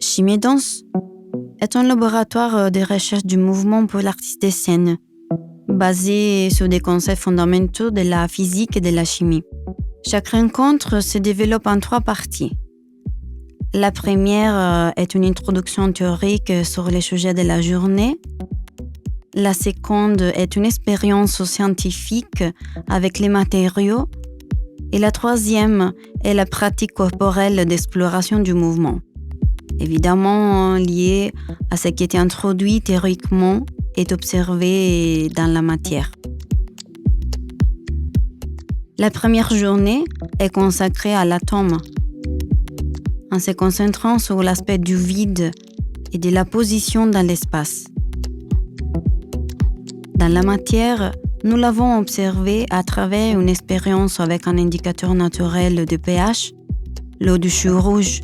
Chimie Danse est un laboratoire de recherche du mouvement pour l'artiste de scène, basé sur des concepts fondamentaux de la physique et de la chimie. Chaque rencontre se développe en 3 parties. La première est une introduction théorique sur les sujets de la journée. La seconde est une expérience scientifique avec les matériaux. Et la troisième est la pratique corporelle d'exploration du mouvement, évidemment liée à ce qui est introduit théoriquement et observé dans la matière. La première journée est consacrée à l'atome, en se concentrant sur l'aspect du vide et de la position dans l'espace. Dans la matière, nous l'avons observé à travers une expérience avec un indicateur naturel de pH, l'eau du chou rouge.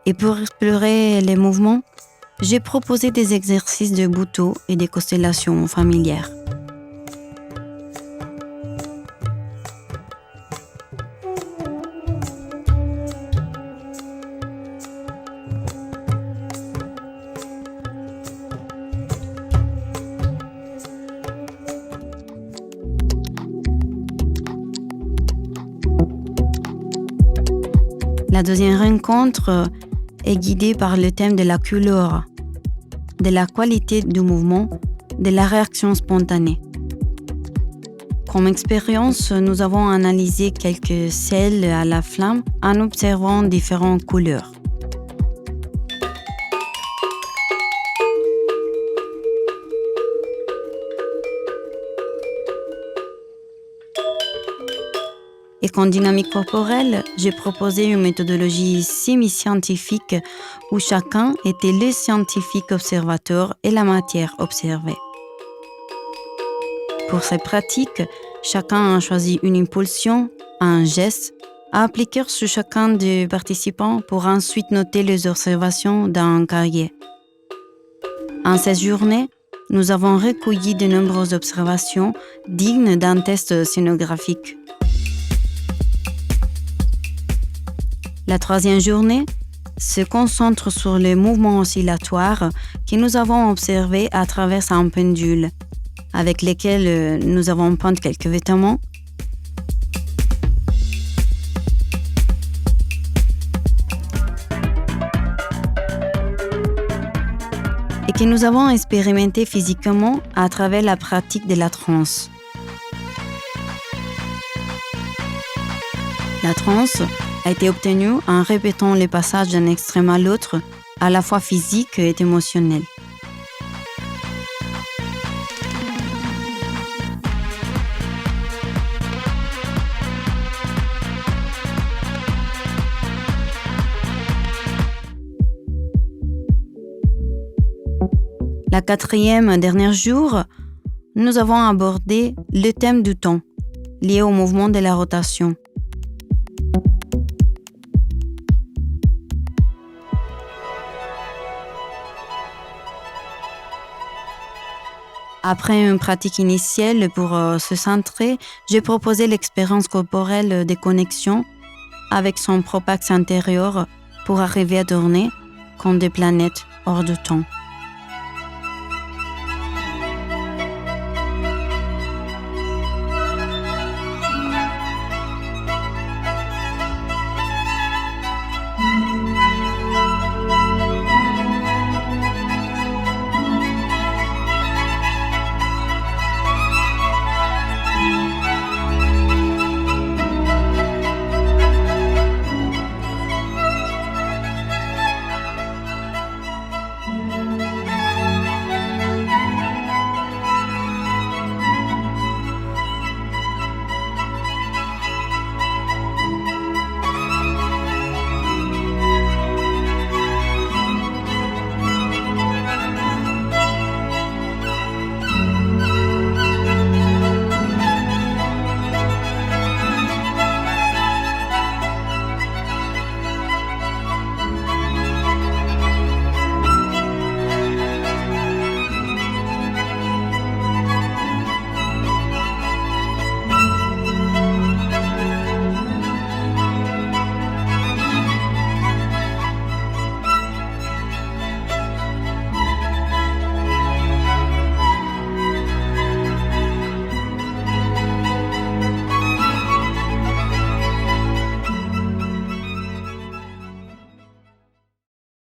Et pour explorer les mouvements, j'ai proposé des exercices de Butoh et des constellations familières. La deuxième rencontre est guidée par le thème de la couleur, de la qualité du mouvement, de la réaction spontanée. Comme expérience, nous avons analysé quelques sels à la flamme en observant différentes couleurs. Et qu'en dynamique corporelle, j'ai proposé une méthodologie semi-scientifique où chacun était le scientifique observateur et la matière observée. Pour ces pratiques, chacun a choisi une impulsion, un geste, à appliquer sur chacun des participants pour ensuite noter les observations dans un cahier. En cette journée, nous avons recueilli de nombreuses observations dignes d'un test scénographique. La troisième journée se concentre sur les mouvements oscillatoires que nous avons observés à travers un pendule, avec lesquels nous avons peint quelques vêtements. Et que nous avons expérimenté physiquement à travers la pratique de la transe. La transe a été obtenue en répétant les passages d'un extrême à l'autre, à la fois physique et émotionnel. La quatrième dernier jour, nous avons abordé le thème du temps, lié au mouvement de la rotation. Après une pratique initiale pour se centrer, j'ai proposé l'expérience corporelle des connexions avec son propre axe intérieur pour arriver à tourner comme des planètes hors du temps.